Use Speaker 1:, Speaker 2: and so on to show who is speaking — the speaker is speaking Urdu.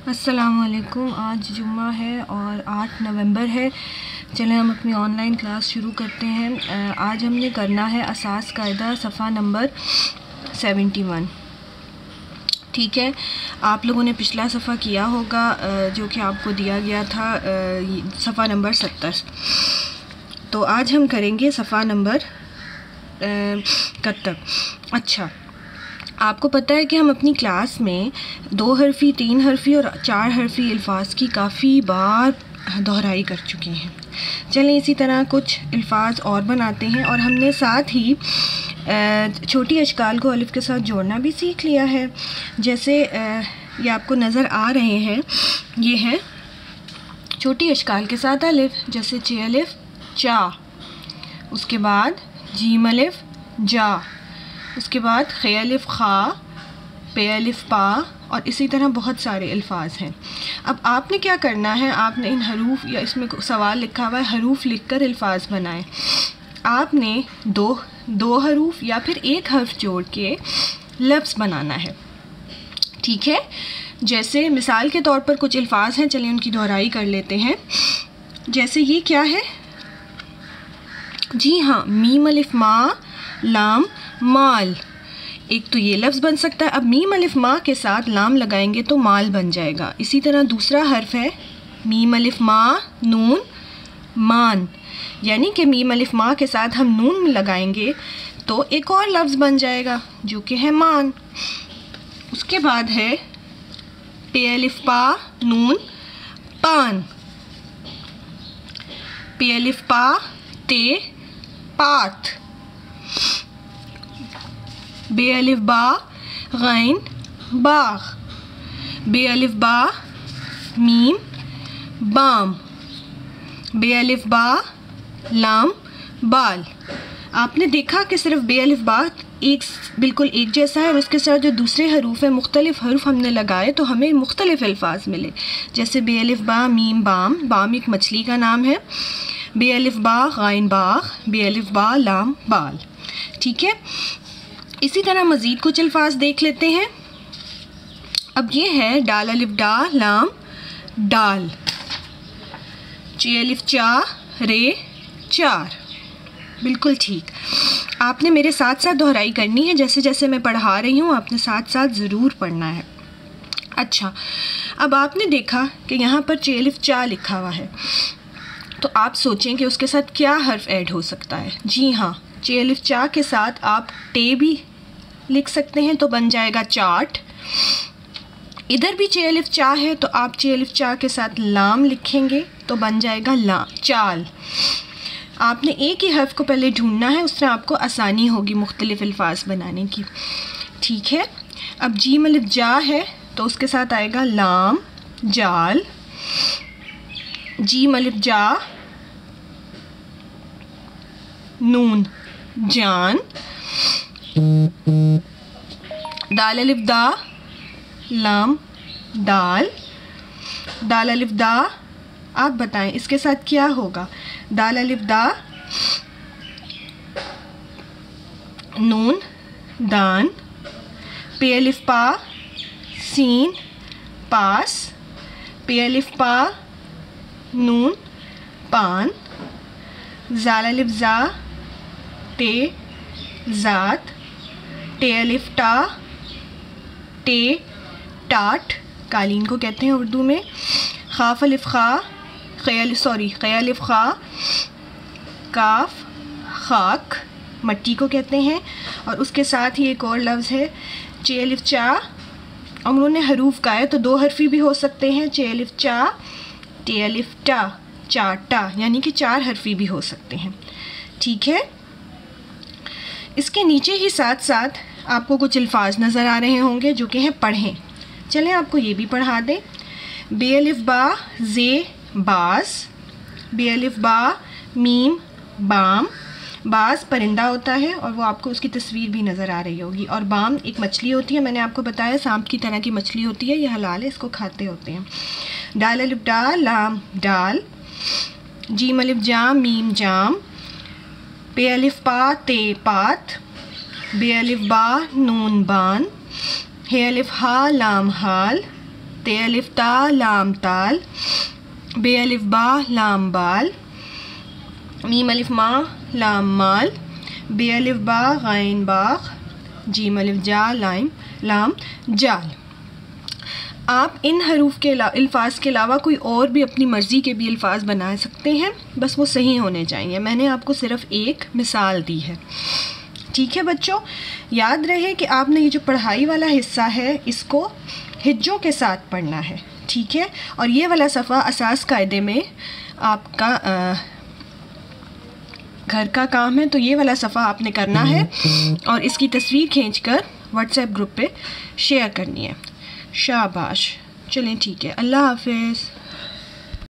Speaker 1: السلام علیکم. آج جمعہ ہے اور 8 نومبر ہے. چلیں ہم اپنی آن لائن کلاس شروع کرتے ہیں. آج ہم نے کرنا ہے اساس قاعدہ صفحہ نمبر 71. ٹھیک ہے، آپ لوگوں نے پچھلا صفحہ کیا ہوگا جو کہ آپ کو دیا گیا تھا صفحہ نمبر 70. تو آج ہم کریں گے صفحہ نمبر 71. اچھا، آپ کو پتہ ہے کہ ہم اپنی کلاس میں 2 حرفی 3 حرفی اور 4 حرفی الفاظ کی کافی بار دہرائی کر چکے ہیں. چلیں اسی طرح کچھ الفاظ اور بناتے ہیں، اور ہم نے ساتھ ہی چھوٹی اشکال کو الف کے ساتھ جوڑنا بھی سیکھ لیا ہے. جیسے یہ آپ کو نظر آ رہے ہیں، یہ ہے چھوٹی اشکال کے ساتھ الف، جیسے چ الف چا، اس کے بعد جیم الف جا، اس کے بعد خ الف خا، پے الف پا، اور اسی طرح بہت سارے الفاظ ہیں. اب آپ نے کیا کرنا ہے، آپ نے ان حروف، یا اس میں سوال لکھا ہوا ہے حروف لکھ کر الفاظ بنائیں. آپ نے دو حروف یا پھر ایک حرف جوڑ کے لفظ بنانا ہے. ٹھیک ہے، جیسے مثال کے طور پر کچھ الفاظ ہیں، چلیں ان کی دہرائی کر لیتے ہیں. جیسے یہ کیا ہے، جی ہاں، میم الف ما لام مال. ایک تو یہ لفظ بن سکتا ہے. اب میم الف ما کے ساتھ لام لگائیں گے تو مال بن جائے گا. اسی طرح دوسرا حرف ہے میم الف ما نون مان، یعنی کہ میم الف ما کے ساتھ ہم نون لگائیں گے تو ایک اور لفظ بن جائے گا جو کہ ہے مان. اس کے بعد ہے پے الف پا نون پان، پے الف پا تے پات، بے الف با غین باغ، بے الف با میم بام، بے الف با لام بال. آپ نے دیکھا کہ صرف بے الف با بالکل ایک جیسا ہے، اور اس کے ساتھ جو دوسرے حروف ہیں مختلف حروف ہم نے لگائے تو ہمیں مختلف الفاظ ملے. جیسے بے الف با میم بام، بام ایک مچھلی کا نام ہے. بے الف با غین باغ، بے الف با لام بال. ٹھیک ہے، اسی طرح مزید کچھ الفاظ دیکھ لیتے ہیں. اب یہ ہے ڈال الف ڈا لام ڈال، چ الف چا رے چار. بالکل ٹھیک. آپ نے میرے ساتھ ساتھ دہرائی کرنی ہے، جیسے جیسے میں پڑھا رہی ہوں آپ نے ساتھ ساتھ ضرور پڑھنا ہے. اچھا، اب آپ نے دیکھا کہ یہاں پر چ الف چا لکھا ہوا ہے، تو آپ سوچیں کہ اس کے ساتھ کیا حرف ایڈ ہو سکتا ہے. جی ہاں، چ الف چا کے ساتھ آپ ٹے بھی لکھ سکتے ہیں تو بن جائے گا چاٹ. ادھر بھی چ الف چا ہے تو آپ چ الف چا کے ساتھ لام لکھیں گے تو بن جائے گا چال. آپ نے ایک ہی حرف کو پہلے ڈھونڈنا ہے، اس سے آپ کو آسانی ہوگی مختلف الفاظ بنانے کی. ٹھیک ہے، اب جیم الف جا ہے تو اس کے ساتھ آئے گا لام جال، جیم الف جا نون جان، دال الف دا لام دال، دال الف دا. آپ بتائیں اس کے ساتھ کیا ہوگا. دال الف دا نون دان، پے الف پا سین پاس، پے الف پا نون پان، زال الف زا تے ذات، ٹے الف ٹا ٹے ٹاٹ، قالین کو کہتے ہیں اردو میں. خاف الف خا خ الف خا کاف خاک، مٹی کو کہتے ہیں. اور اس کے ساتھ ہی ایک اور لفظ ہے چ الف چا. اور انہوں نے حروف کا ہے تو 2 حرفی بھی ہو سکتے ہیں، چ الف چا ٹے الف ٹا چاٹا، یعنی کہ 4 حرفی بھی ہو سکتے ہیں. ٹھیک ہے، اس کے نیچے ہی ساتھ ساتھ آپ کو کچھ الفاظ نظر آ رہے ہوں گے جو کہ ہیں پڑھیں. چلیں آپ کو یہ بھی پڑھا دیں. بے الف با زے باز، بے الف با میم بام. باز پرندہ ہوتا ہے اور وہ آپ کو اس کی تصویر بھی نظر آ رہی ہوگی. اور بام ایک مچھلی ہوتی ہے، میں نے آپ کو بتایا سانپ کی طرح کی مچھلی ہوتی ہے، یہ حلال ہے، اس کو کھاتے ہوتے ہیں. ڈال الف ڈا لام ڈال، جیم الف جام میم جام، پے الف پا تے پات، بے الف با نون بان، ہے الف ہا لام حال، تے الف تا لام تال، بے الف با لام بال، میم الف ما لام مال، بے الف با غین باغ، جیم الف جا لام جال۔ آپ ان حروف کے الفاظ کے علاوہ کوئی اور بھی اپنی مرضی کے بھی الفاظ بنا سکتے ہیں، بس وہ صحیح ہونے چاہیے۔ میں نے آپ کو صرف ایک مثال دی ہے، ٹھیک ہے بچوں؟ یاد رہے کہ آپ نے یہ جو پڑھائی والا حصہ ہے اس کو ہجوں کے ساتھ پڑھنا ہے، ٹھیک ہے؟ اور یہ والا صفحہ اساس قاعدے میں آپ کا گھر کا کام ہے، تو یہ والا صفحہ آپ نے کرنا ہے اور اس کی تصویر کھینچ کر واٹس ایپ گروپ پہ شیئر کرنی ہے۔ شاباش، چلیں ٹھیک ہے، اللہ حافظ۔